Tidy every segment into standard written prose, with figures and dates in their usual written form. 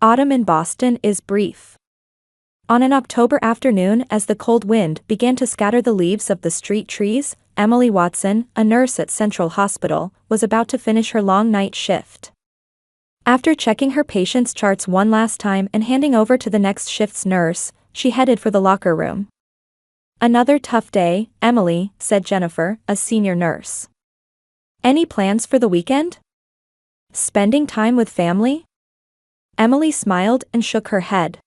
Autumn in Boston is brief. On an October afternoon, as the cold wind began to scatter the leaves of the street trees, Emily Watson, a nurse at Central Hospital, was about to finish her long night shift. After checking her patient's charts one last time and handing over to the next shift's nurse, she headed for the locker room. "Another tough day, Emily," said Jennifer, a senior nurse. "Any plans for the weekend? Spending time with family?" Emily smiled and shook her head.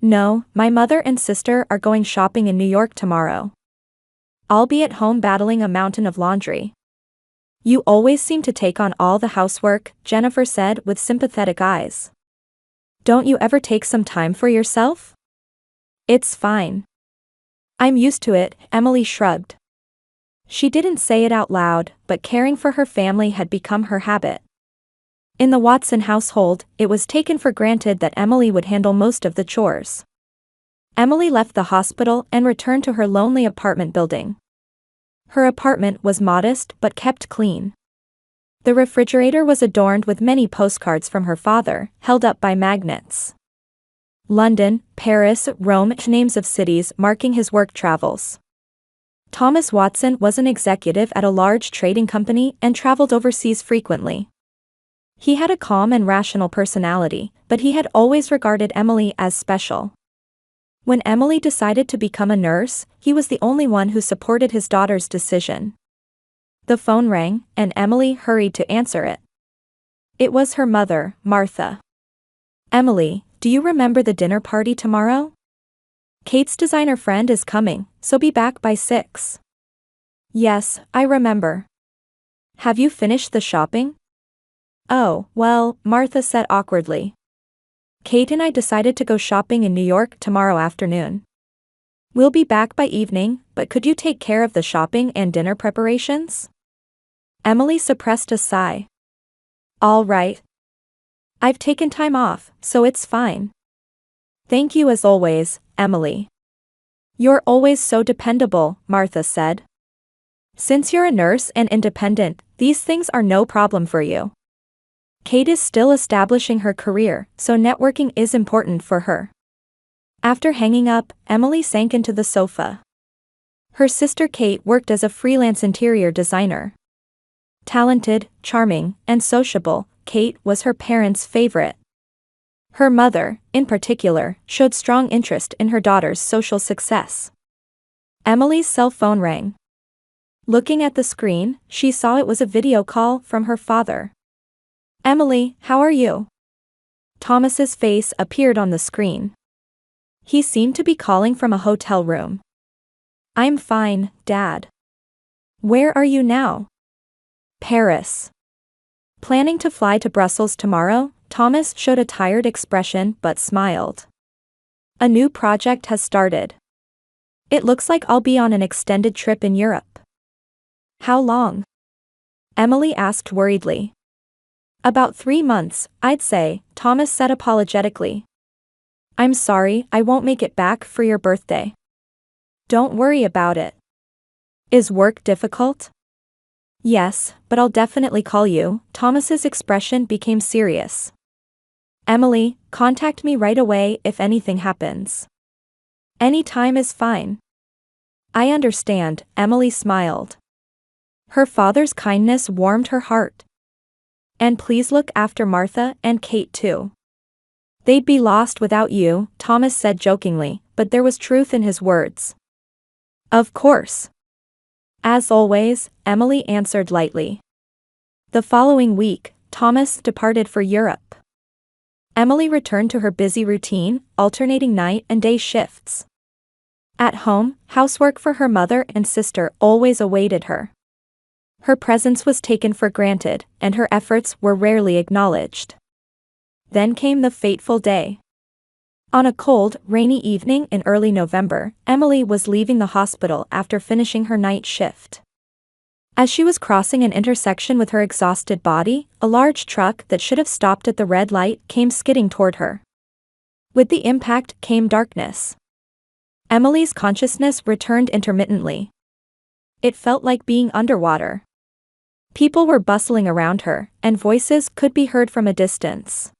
"No, my mother and sister are going shopping in New York tomorrow. I'll be at home battling a mountain of laundry." "You always seem to take on all the housework," Jennifer said with sympathetic eyes. "Don't you ever take some time for yourself?" "It's fine. I'm used to it," Emily shrugged. She didn't say it out loud, but caring for her family had become her habit. In the Watson household, it was taken for granted that Emily would handle most of the chores. Emily left the hospital and returned to her lonely apartment building. Her apartment was modest but kept clean. The refrigerator was adorned with many postcards from her father, held up by magnets. London, Paris, Rome, names of cities marking his work travels. Thomas Watson was an executive at a large trading company and traveled overseas frequently. He had a calm and rational personality, but he had always regarded Emily as special. When Emily decided to become a nurse, he was the only one who supported his daughter's decision. The phone rang, and Emily hurried to answer it. It was her mother, Martha. "Emily, do you remember the dinner party tomorrow? Kate's designer friend is coming, so be back by 6. "Yes, I remember. Have you finished the shopping?" "Oh, well," Martha said awkwardly. "Kate and I decided to go shopping in New York tomorrow afternoon. We'll be back by evening, but could you take care of the shopping and dinner preparations?" Emily suppressed a sigh. "All right. I've taken time off, so it's fine." "Thank you as always, Emily." "You're always so dependable," Martha said. "Since you're a nurse and independent, these things are no problem for you. Kate is still establishing her career, so networking is important for her." After hanging up, Emily sank into the sofa. Her sister Kate worked as a freelance interior designer. Talented, charming, and sociable, Kate was her parents' favorite. Her mother, in particular, showed strong interest in her daughter's social success. Emily's cell phone rang. Looking at the screen, she saw it was a video call from her father. "Emily, how are you?" Thomas's face appeared on the screen. He seemed to be calling from a hotel room. "I'm fine, Dad." "Where are you now?" "Paris." Planning to fly to Brussels tomorrow, Thomas showed a tired expression but smiled. "A new project has started. It looks like I'll be on an extended trip in Europe." "How long?" Emily asked worriedly. "About 3 months, I'd say," Thomas said apologetically. "I'm sorry I won't make it back for your birthday." "Don't worry about it." "Is work difficult?" "Yes, but I'll definitely call you." Thomas's expression became serious. "Emily, contact me right away if anything happens." "Any time is fine." "I understand," Emily smiled. Her father's kindness warmed her heart. "And please look after Martha and Kate too. They'd be lost without you," Thomas said jokingly, but there was truth in his words. "Of course." "As always," Emily answered lightly. The following week, Thomas departed for Europe. Emily returned to her busy routine, alternating night and day shifts. At home, housework for her mother and sister always awaited her. Her presence was taken for granted, and her efforts were rarely acknowledged. Then came the fateful day. On a cold, rainy evening in early November, Emily was leaving the hospital after finishing her night shift. As she was crossing an intersection with her exhausted body, a large truck that should have stopped at the red light came skidding toward her. With the impact came darkness. Emily's consciousness returned intermittently. It felt like being underwater. People were bustling around her, and voices could be heard from a distance.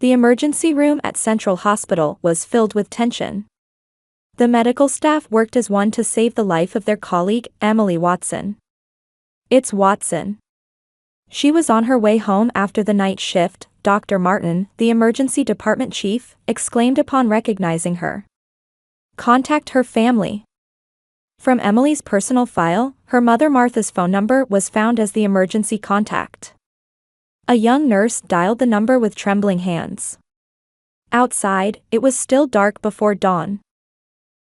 The emergency room at Central Hospital was filled with tension. The medical staff worked as one to save the life of their colleague, Emily Watson. "It's Watson." She was on her way home after the night shift, Dr. Martin, the emergency department chief, exclaimed upon recognizing her. "Contact her family." From Emily's personal file, her mother Martha's phone number was found as the emergency contact. A young nurse dialed the number with trembling hands. Outside, it was still dark before dawn.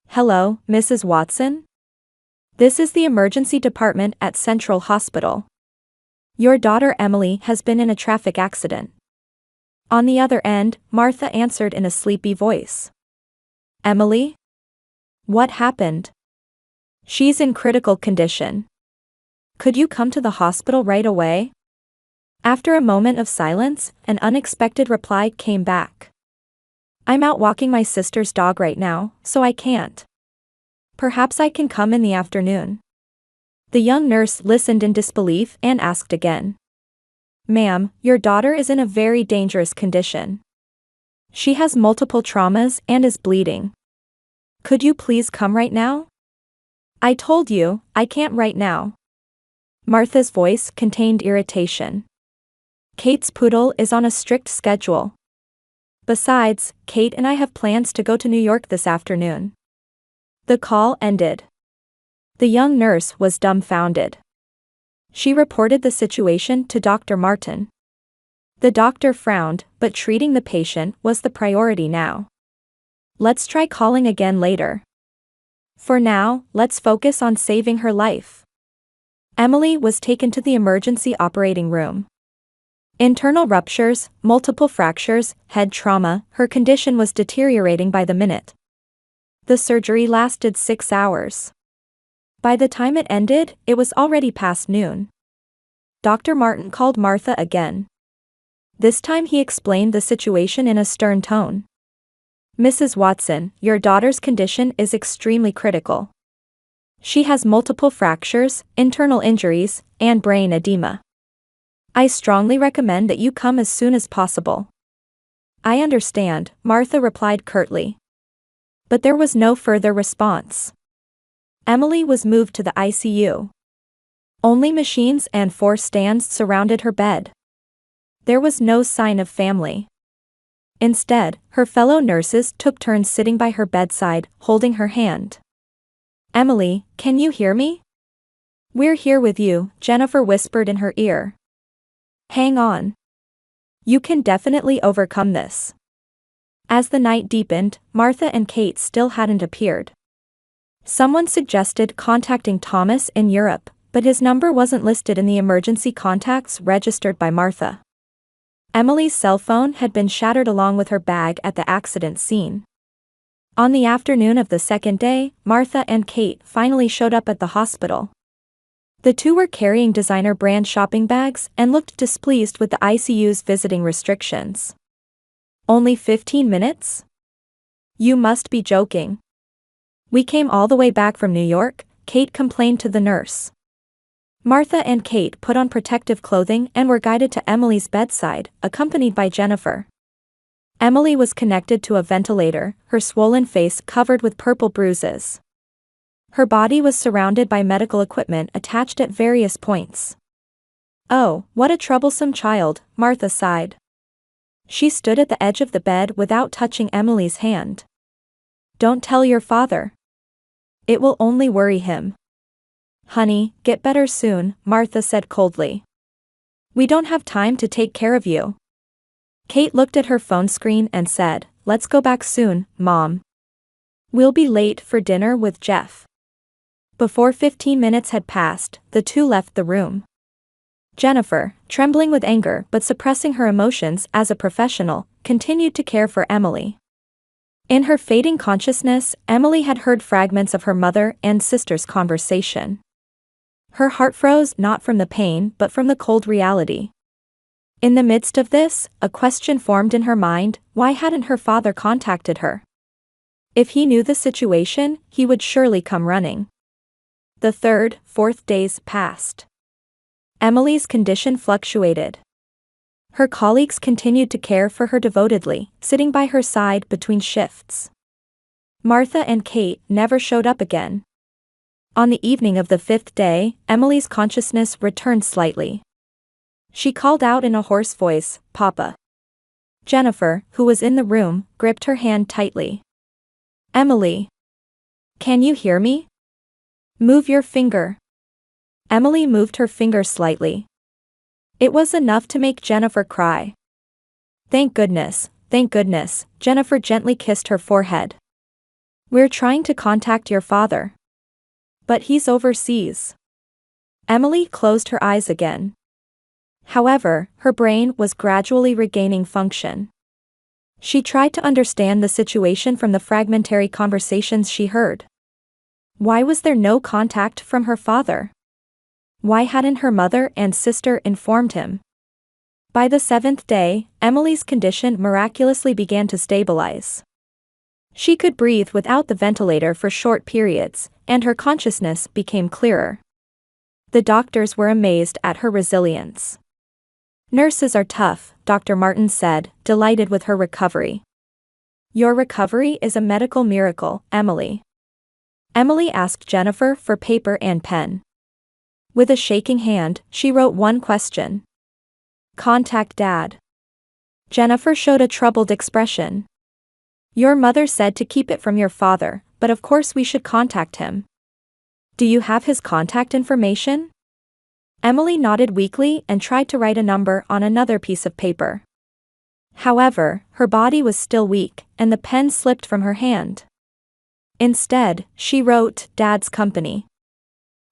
"Hello, Mrs. Watson? This is the emergency department at Central Hospital. Your daughter Emily has been in a traffic accident." On the other end, Martha answered in a sleepy voice. "Emily? What happened?" "She's in critical condition. Could you come to the hospital right away?" After a moment of silence, an unexpected reply came back. "I'm out walking my sister's dog right now, so I can't. Perhaps I can come in the afternoon." The young nurse listened in disbelief and asked again. "Ma'am, your daughter is in a very dangerous condition. She has multiple traumas and is bleeding. Could you please come right now?" "I told you, I can't right now." Martha's voice contained irritation. "Kate's poodle is on a strict schedule. Besides, Kate and I have plans to go to New York this afternoon." The call ended. The young nurse was dumbfounded. She reported the situation to Dr. Martin. The doctor frowned, but treating the patient was the priority now. "Let's try calling again later. For now, let's focus on saving her life." Emily was taken to the emergency operating room. Internal ruptures, multiple fractures, head trauma, her condition was deteriorating by the minute. The surgery lasted 6 hours. By the time it ended, it was already past noon. Dr. Martin called Martha again. This time he explained the situation in a stern tone. "Mrs. Watson, your daughter's condition is extremely critical. She has multiple fractures, internal injuries, and brain edema. I strongly recommend that you come as soon as possible." "I understand," Martha replied curtly. But there was no further response. Emily was moved to the ICU. Only machines and 4 stands surrounded her bed. There was no sign of family. Instead, her fellow nurses took turns sitting by her bedside, holding her hand. "Emily, can you hear me?" "We're here with you," Jennifer whispered in her ear. "Hang on. You can definitely overcome this." As the night deepened, Martha and Kate still hadn't appeared. Someone suggested contacting Thomas in Europe, but his number wasn't listed in the emergency contacts registered by Martha. Emily's cell phone had been shattered along with her bag at the accident scene. On the afternoon of the second day, Martha and Kate finally showed up at the hospital. The two were carrying designer brand shopping bags and looked displeased with the ICU's visiting restrictions. "Only 15 minutes? You must be joking." "We came all the way back from New York," Kate complained to the nurse. Martha and Kate put on protective clothing and were guided to Emily's bedside, accompanied by Jennifer. Emily was connected to a ventilator, her swollen face covered with purple bruises. Her body was surrounded by medical equipment attached at various points. "Oh, what a troublesome child," Martha sighed. She stood at the edge of the bed without touching Emily's hand. "Don't tell your father. It will only worry him." "Honey, get better soon," Martha said coldly. "We don't have time to take care of you." Kate looked at her phone screen and said, "Let's go back soon, Mom. We'll be late for dinner with Jeff." Before 15 minutes had passed, the two left the room. Jennifer, trembling with anger but suppressing her emotions as a professional, continued to care for Emily. In her fading consciousness, Emily had heard fragments of her mother and sister's conversation. Her heart froze not from the pain but from the cold reality. In the midst of this, a question formed in her mind: why hadn't her father contacted her? If he knew the situation, he would surely come running. The third, fourth days passed. Emily's condition fluctuated. Her colleagues continued to care for her devotedly, sitting by her side between shifts. Martha and Kate never showed up again. On the evening of the 5th day, Emily's consciousness returned slightly. She called out in a hoarse voice, "Papa." Jennifer, who was in the room, gripped her hand tightly. "Emily. Can you hear me? Move your finger." Emily moved her finger slightly. It was enough to make Jennifer cry. Thank goodness, Jennifer gently kissed her forehead. "We're trying to contact your father. But he's overseas." Emily closed her eyes again. However, her brain was gradually regaining function. She tried to understand the situation from the fragmentary conversations she heard. Why was there no contact from her father? Why hadn't her mother and sister informed him? By the 7th day, Emily's condition miraculously began to stabilize. She could breathe without the ventilator for short periods, and her consciousness became clearer. The doctors were amazed at her resilience. "Nurses are tough," Dr. Martin said, delighted with her recovery. "Your recovery is a medical miracle, Emily." Emily asked Jennifer for paper and pen. With a shaking hand, she wrote one question. "Contact Dad." Jennifer showed a troubled expression. "Your mother said to keep it from your father, but of course we should contact him. Do you have his contact information?" Emily nodded weakly and tried to write a number on another piece of paper. However, her body was still weak, and the pen slipped from her hand. Instead, she wrote, "Dad's company."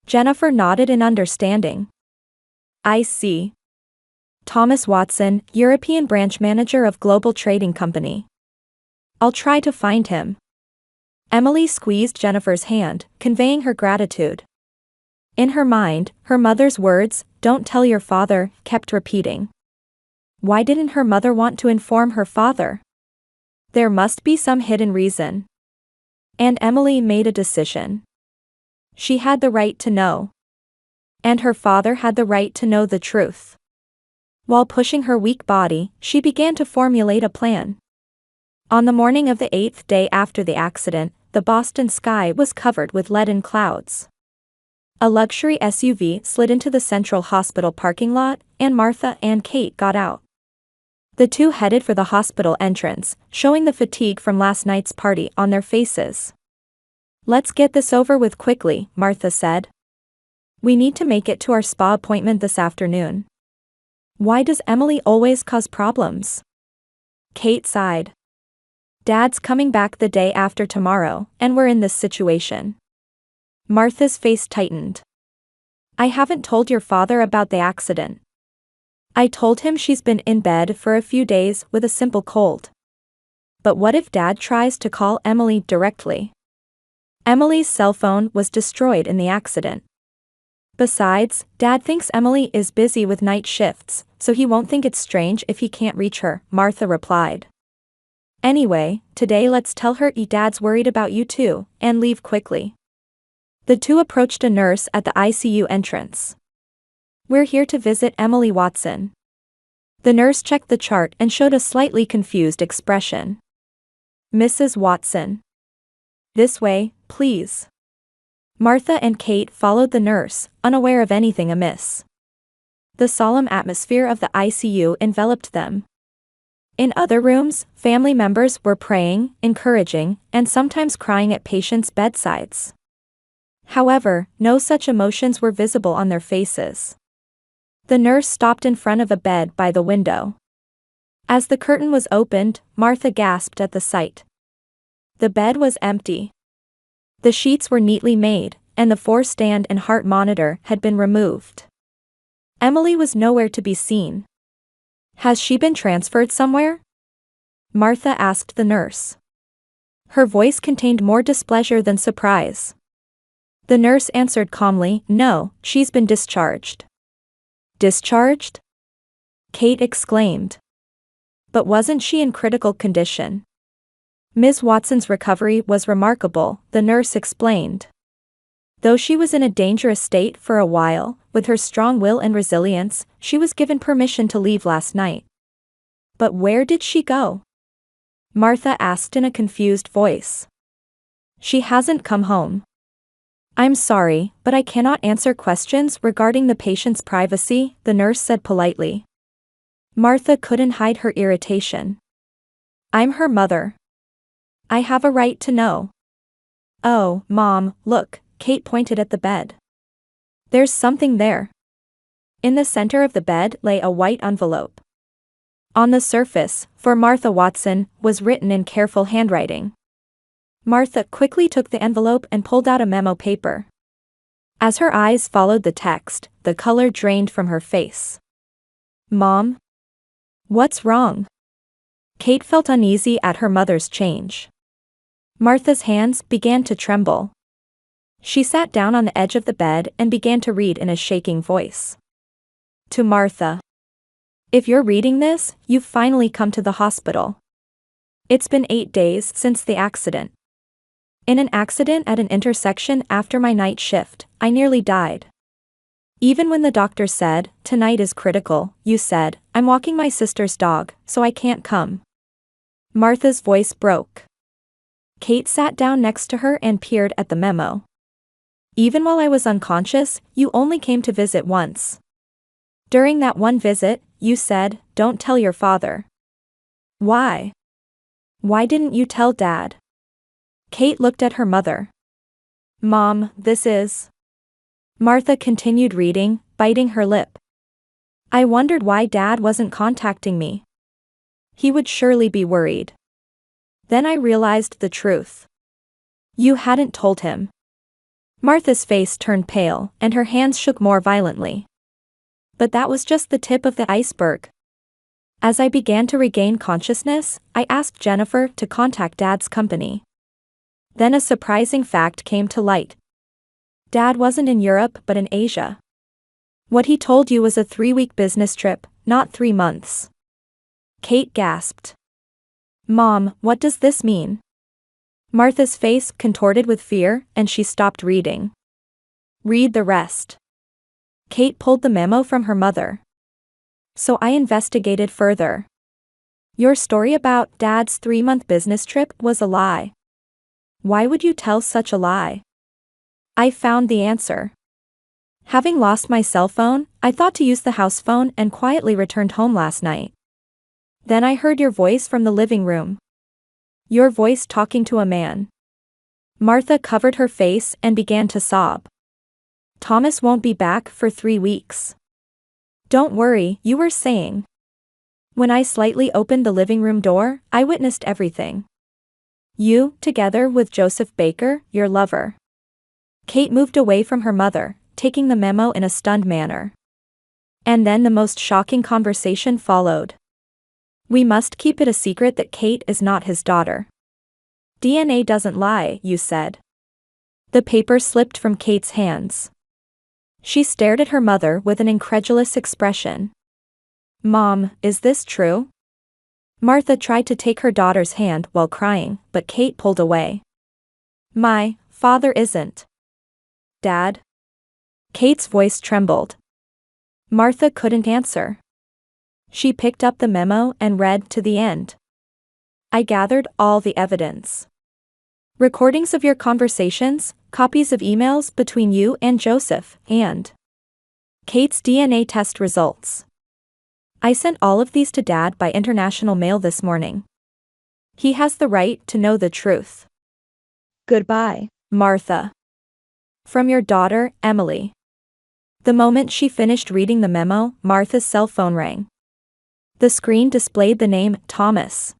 Jennifer nodded in understanding. "I see. Thomas Watson, European branch manager of Global Trading Company. I'll try to find him." Emily squeezed Jennifer's hand, conveying her gratitude. In her mind, her mother's words, "Don't tell your father," kept repeating. Why didn't her mother want to inform her father? There must be some hidden reason. And Emily made a decision. She had the right to know. And her father had the right to know the truth. While pushing her weak body, she began to formulate a plan. On the morning of the 8th day after the accident, the Boston sky was covered with leaden clouds. A luxury SUV slid into the Central Hospital parking lot, and Martha and Kate got out. The two headed for the hospital entrance, showing the fatigue from last night's party on their faces. "Let's get this over with quickly," Martha said. "We need to make it to our spa appointment this afternoon." "Why does Emily always cause problems?" Kate sighed. "Dad's coming back the day after tomorrow, and we're in this situation." Martha's face tightened. "I haven't told your father about the accident. I told him she's been in bed for a few days with a simple cold. But what if Dad tries to call Emily directly? Emily's cell phone was destroyed in the accident. Besides, Dad thinks Emily is busy with night shifts, so he won't think it's strange if he can't reach her," Martha replied. "Anyway, today let's tell her Dad's worried about you too, and leave quickly." The two approached a nurse at the ICU entrance. "We're here to visit Emily Watson." The nurse checked the chart and showed a slightly confused expression. "Mrs. Watson. This way, please." Martha and Kate followed the nurse, unaware of anything amiss. The solemn atmosphere of the ICU enveloped them. In other rooms, family members were praying, encouraging, and sometimes crying at patients' bedsides. However, no such emotions were visible on their faces. The nurse stopped in front of a bed by the window. As the curtain was opened, Martha gasped at the sight. The bed was empty. The sheets were neatly made, and the four-stand and heart monitor had been removed. Emily was nowhere to be seen. "Has she been transferred somewhere?" Martha asked the nurse. Her voice contained more displeasure than surprise. The nurse answered calmly, "No, she's been discharged." "Discharged?" Kate exclaimed. "But wasn't she in critical condition?" Ms. Watson's recovery was remarkable, the nurse explained. Though she was in a dangerous state for a while, with her strong will and resilience, she was given permission to leave last night. But where did she go? Martha asked in a confused voice. She hasn't come home. I'm sorry, but I cannot answer questions regarding the patient's privacy, the nurse said politely. Martha couldn't hide her irritation. I'm her mother. I have a right to know. Oh, Mom, look, Kate pointed at the bed. There's something there. In the center of the bed lay a white envelope. On the surface, for Martha Watson, was written in careful handwriting. Martha quickly took the envelope and pulled out a memo paper. As her eyes followed the text, the color drained from her face. Mom? What's wrong? Kate felt uneasy at her mother's change. Martha's hands began to tremble. She sat down on the edge of the bed and began to read in a shaking voice. To Martha. If you're reading this, you've finally come to the hospital. It's been 8 days since the accident. In an accident at an intersection after my night shift, I nearly died. Even when the doctor said, tonight is critical, you said, I'm walking my sister's dog, so I can't come. Martha's voice broke. Kate sat down next to her and peered at the memo. Even while I was unconscious, you only came to visit once. During that one visit, you said, don't tell your father. Why? Why didn't you tell Dad? Kate looked at her mother. Mom, this is... Martha continued reading, biting her lip. I wondered why Dad wasn't contacting me. He would surely be worried. Then I realized the truth. You hadn't told him. Martha's face turned pale, and her hands shook more violently. But that was just the tip of the iceberg. As I began to regain consciousness, I asked Jennifer to contact Dad's company. Then a surprising fact came to light. Dad wasn't in Europe but in Asia. What he told you was a 3-week business trip, not 3 months. Kate gasped. Mom, what does this mean? Martha's face contorted with fear, and she stopped reading. Read the rest. Kate pulled the memo from her mother. So I investigated further. Your story about Dad's 3-month business trip was a lie. Why would you tell such a lie? I found the answer. Having lost my cell phone, I thought to use the house phone and quietly returned home last night. Then I heard your voice from the living room. Your voice talking to a man. Martha covered her face and began to sob. Thomas won't be back for 3 weeks. Don't worry, you were saying. When I slightly opened the living room door, I witnessed everything. You, together with Joseph Baker, your lover. Kate moved away from her mother, taking the memo in a stunned manner. And then the most shocking conversation followed. We must keep it a secret that Kate is not his daughter. DNA doesn't lie, you said. The paper slipped from Kate's hands. She stared at her mother with an incredulous expression. Mom, is this true? Martha tried to take her daughter's hand while crying, but Kate pulled away. My father isn't. Dad? Kate's voice trembled. Martha couldn't answer. She picked up the memo and read to the end. I gathered all the evidence. Recordings of your conversations, copies of emails between you and Joseph, and Kate's DNA test results. I sent all of these to Dad by international mail this morning. He has the right to know the truth. Goodbye, Martha. From your daughter, Emily. The moment she finished reading the memo, Martha's cell phone rang. The screen displayed the name, Thomas.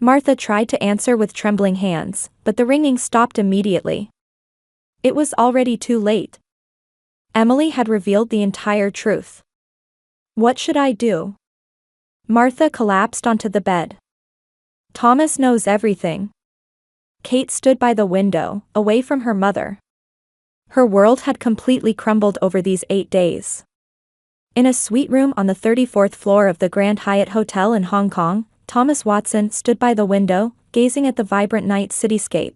Martha tried to answer with trembling hands, but the ringing stopped immediately. It was already too late. Emily had revealed the entire truth. What should I do? Martha collapsed onto the bed. Thomas knows everything. Kate stood by the window, away from her mother. Her world had completely crumbled over these 8 days. In a suite room on the 34th floor of the Grand Hyatt Hotel in Hong Kong, Thomas Watson stood by the window, gazing at the vibrant night cityscape.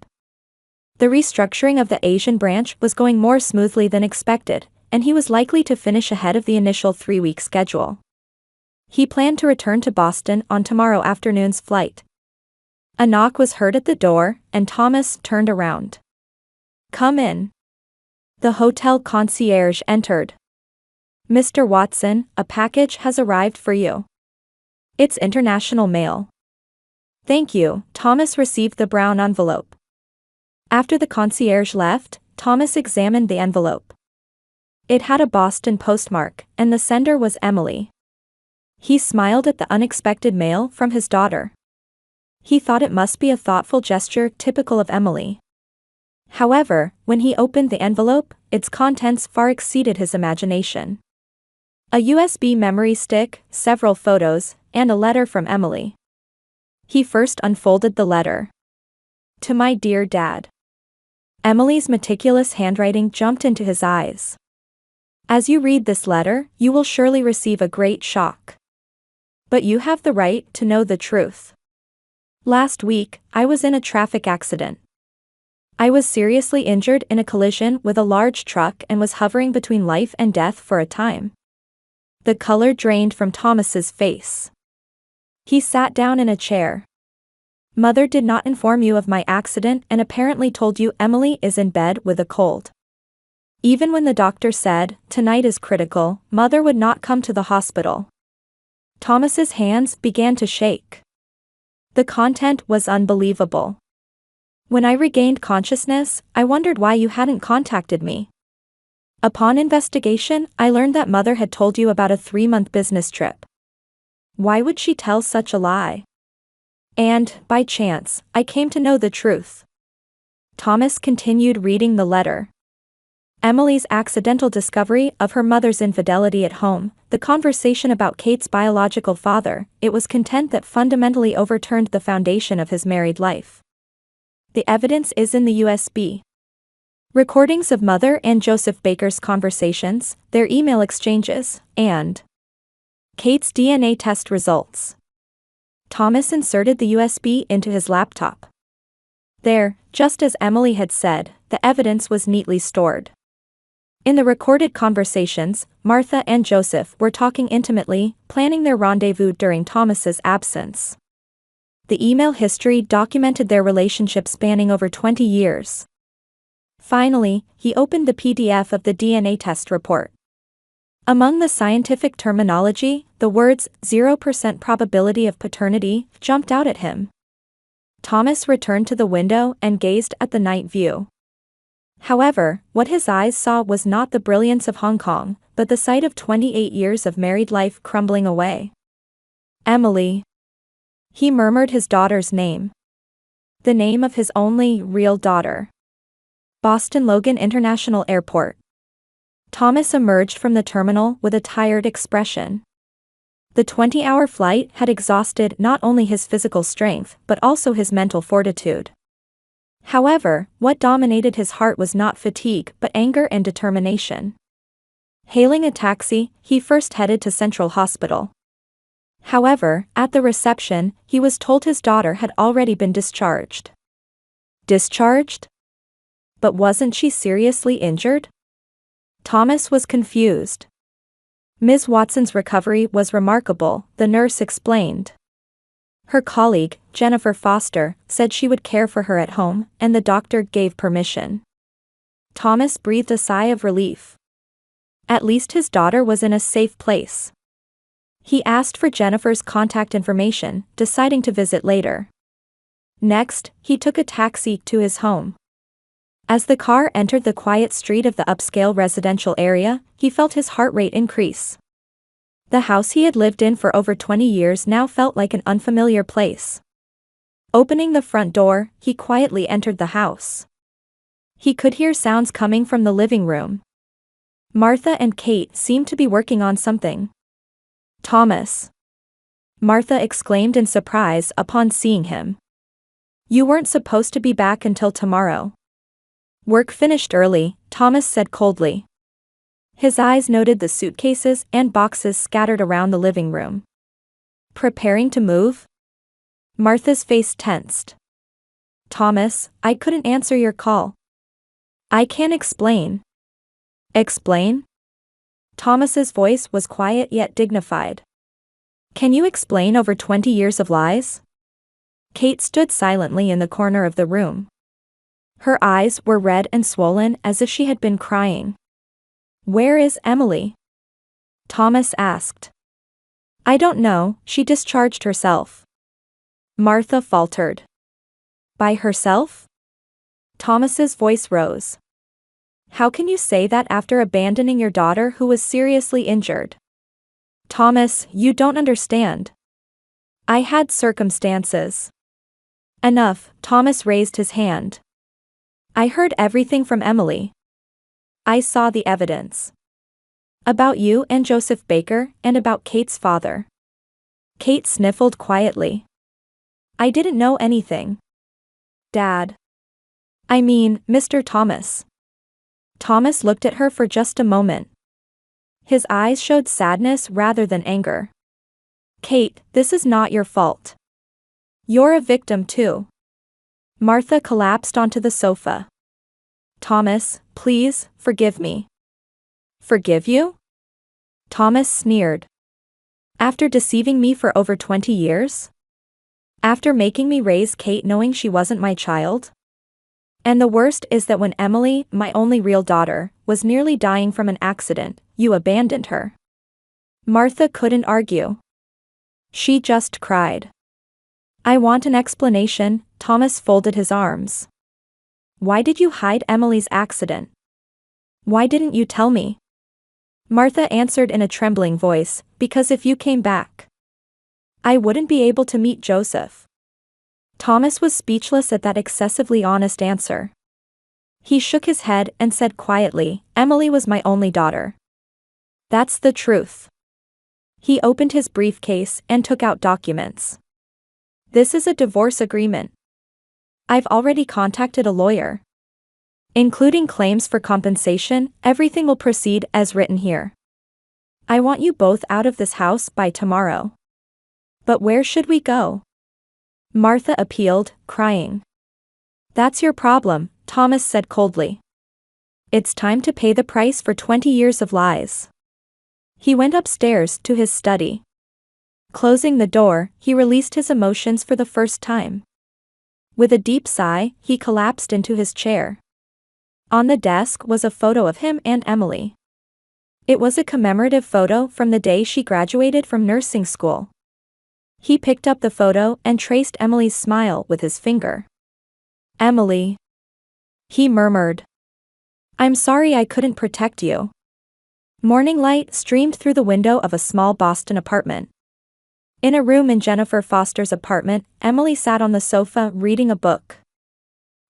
The restructuring of the Asian branch was going more smoothly than expected, and he was likely to finish ahead of the initial 3-week schedule. He planned to return to Boston on tomorrow afternoon's flight. A knock was heard at the door, and Thomas turned around. "Come in." The hotel concierge entered. "Mr. Watson, a package has arrived for you. It's international mail." "Thank you." Thomas received the brown envelope. After the concierge left, Thomas examined the envelope. It had a Boston postmark, and the sender was Emily. He smiled at the unexpected mail from his daughter. He thought it must be a thoughtful gesture typical of Emily. However, when he opened the envelope, its contents far exceeded his imagination. A USB memory stick, several photos, and a letter from Emily. He first unfolded the letter. "To my dear Dad." Emily's meticulous handwriting jumped into his eyes. "As you read this letter, you will surely receive a great shock. But you have the right to know the truth. Last week, I was in a traffic accident. I was seriously injured in a collision with a large truck and was hovering between life and death for a time." The color drained from Thomas's face. He sat down in a chair. "Mother did not inform you of my accident and apparently told you Emily is in bed with a cold. Even when the doctor said, 'Tonight is critical,' Mother would not come to the hospital." Thomas's hands began to shake. The content was unbelievable. "When I regained consciousness, I wondered why you hadn't contacted me. Upon investigation, I learned that Mother had told you about a 3-month business trip. Why would she tell such a lie? And, by chance, I came to know the truth." Thomas continued reading the letter. Emily's accidental discovery of her mother's infidelity at home, the conversation about Kate's biological father, it was content that fundamentally overturned the foundation of his married life. The evidence is in the USB. Recordings of Mother and Joseph Baker's conversations, their email exchanges, and Kate's DNA test results. Thomas inserted the USB into his laptop. There, just as Emily had said, the evidence was neatly stored. In the recorded conversations, Martha and Joseph were talking intimately, planning their rendezvous during Thomas's absence. The email history documented their relationship spanning over 20 years. Finally, he opened the PDF of the DNA test report. Among the scientific terminology, the words 0% probability of paternity jumped out at him. Thomas returned to the window and gazed at the night view. However, what his eyes saw was not the brilliance of Hong Kong, but the sight of 28 years of married life crumbling away. "Emily." He murmured his daughter's name. The name of his only real daughter. Boston Logan International Airport. Thomas emerged from the terminal with a tired expression. The 20-hour flight had exhausted not only his physical strength but also his mental fortitude. However, what dominated his heart was not fatigue but anger and determination. Hailing a taxi, he first headed to Central Hospital. However, at the reception, he was told his daughter had already been discharged. Discharged? But wasn't she seriously injured? Thomas was confused. Ms. Watson's recovery was remarkable, the nurse explained. Her colleague, Jennifer Foster, said she would care for her at home, and the doctor gave permission. Thomas breathed a sigh of relief. At least his daughter was in a safe place. He asked for Jennifer's contact information, deciding to visit later. Next, he took a taxi to his home. As the car entered the quiet street of the upscale residential area, he felt his heart rate increase. The house he had lived in for over 20 years now felt like an unfamiliar place. Opening the front door, he quietly entered the house. He could hear sounds coming from the living room. Martha and Kate seemed to be working on something. "Thomas!" Martha exclaimed in surprise upon seeing him. "You weren't supposed to be back until tomorrow." "Work finished early," Thomas said coldly. His eyes noted the suitcases and boxes scattered around the living room. "Preparing to move?" Martha's face tensed. "Thomas, I couldn't answer your call." "I can explain." "Explain?" Thomas's voice was quiet yet dignified. Can you explain over 20 years of lies? Kate stood silently in the corner of the room. Her eyes were red and swollen as if she had been crying. Where is Emily? Thomas asked. I don't know, she discharged herself. Martha faltered. By herself? Thomas's voice rose. How can you say that after abandoning your daughter who was seriously injured? Thomas, you don't understand. I had circumstances. Enough, Thomas raised his hand. I heard everything from Emily. I saw the evidence. About you and Joseph Baker, and about Kate's father. Kate sniffled quietly. I didn't know anything. Dad. I mean, Mr. Thomas. Thomas looked at her for just a moment. His eyes showed sadness rather than anger. Kate, this is not your fault. You're a victim too. Martha collapsed onto the sofa. Thomas, please, forgive me. Forgive you? Thomas sneered. After deceiving me for over 20 years? After making me raise Kate knowing she wasn't my child? And the worst is that when Emily, my only real daughter, was nearly dying from an accident, you abandoned her. Martha couldn't argue. She just cried. I want an explanation, Thomas folded his arms. Why did you hide Emily's accident? Why didn't you tell me? Martha answered in a trembling voice, because if you came back, I wouldn't be able to meet Joseph. Thomas was speechless at that excessively honest answer. He shook his head and said quietly, Emily was my only daughter. That's the truth. He opened his briefcase and took out documents. This is a divorce agreement. I've already contacted a lawyer. Including claims for compensation, everything will proceed as written here. I want you both out of this house by tomorrow. But where should we go? Martha appealed, crying. That's your problem, Thomas said coldly. It's time to pay the price for 20 years of lies. He went upstairs to his study. Closing the door, he released his emotions for the first time. With a deep sigh, he collapsed into his chair. On the desk was a photo of him and Emily. It was a commemorative photo from the day she graduated from nursing school. He picked up the photo and traced Emily's smile with his finger. Emily. He murmured. I'm sorry I couldn't protect you. Morning light streamed through the window of a small Boston apartment. In a room in Jennifer Foster's apartment, Emily sat on the sofa reading a book.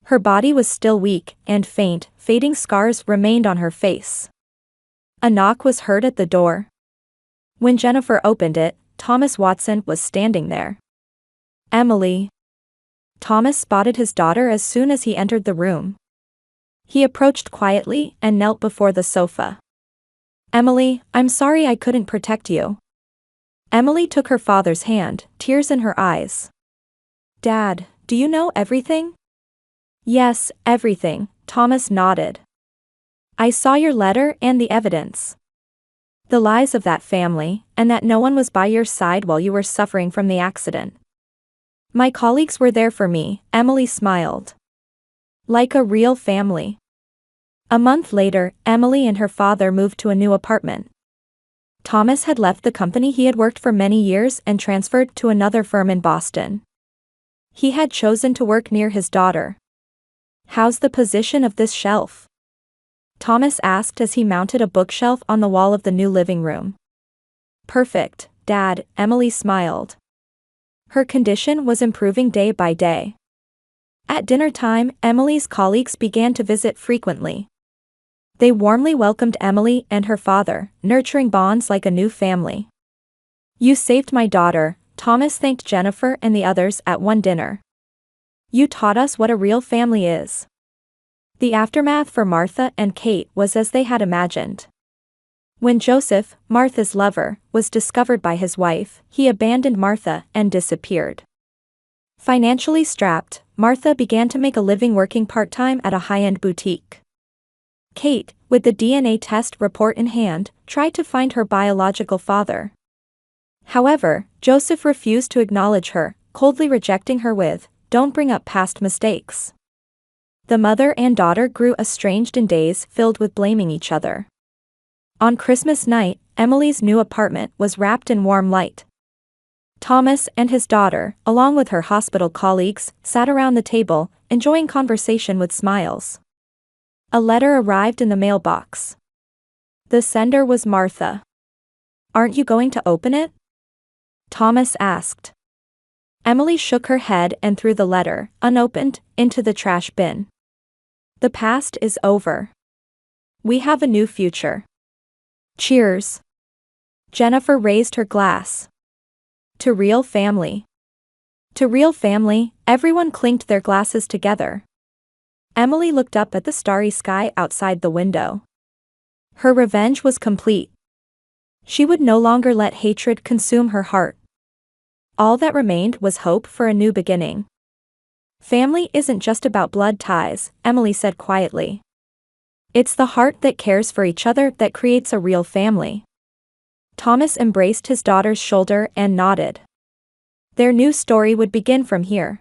Her body was still weak and faint, fading scars remained on her face. A knock was heard at the door. When Jennifer opened it, Thomas Watson was standing there. Emily. Thomas spotted his daughter as soon as he entered the room. He approached quietly and knelt before the sofa. Emily, I'm sorry I couldn't protect you. Emily took her father's hand, tears in her eyes. Dad, do you know everything? Yes, everything, Thomas nodded. I saw your letter and the evidence. The lies of that family, and that no one was by your side while you were suffering from the accident. My colleagues were there for me, Emily smiled. Like a real family. A month later, Emily and her father moved to a new apartment. Thomas had left the company he had worked for many years and transferred to another firm in Boston. He had chosen to work near his daughter. How's the position of this shelf? Thomas asked as he mounted a bookshelf on the wall of the new living room. Perfect, Dad, Emily smiled. Her condition was improving day by day. At dinner time, Emily's colleagues began to visit frequently. They warmly welcomed Emily and her father, nurturing bonds like a new family. You saved my daughter, Thomas thanked Jennifer and the others at one dinner. You taught us what a real family is. The aftermath for Martha and Kate was as they had imagined. When Joseph, Martha's lover, was discovered by his wife, he abandoned Martha and disappeared. Financially strapped, Martha began to make a living working part-time at a high-end boutique. Kate, with the DNA test report in hand, tried to find her biological father. However, Joseph refused to acknowledge her, coldly rejecting her with, "Don't bring up past mistakes." The mother and daughter grew estranged in days filled with blaming each other. On Christmas night, Emily's new apartment was wrapped in warm light. Thomas and his daughter, along with her hospital colleagues, sat around the table, enjoying conversation with smiles. A letter arrived in the mailbox. The sender was Martha. "Aren't you going to open it?" Thomas asked. Emily shook her head and threw the letter, unopened, into the trash bin. "The past is over. We have a new future. Cheers." Jennifer raised her glass. To real family. To real family, everyone clinked their glasses together. Emily looked up at the starry sky outside the window. Her revenge was complete. She would no longer let hatred consume her heart. All that remained was hope for a new beginning. "Family isn't just about blood ties," Emily said quietly. "It's the heart that cares for each other that creates a real family." Thomas embraced his daughter's shoulder and nodded. Their new story would begin from here.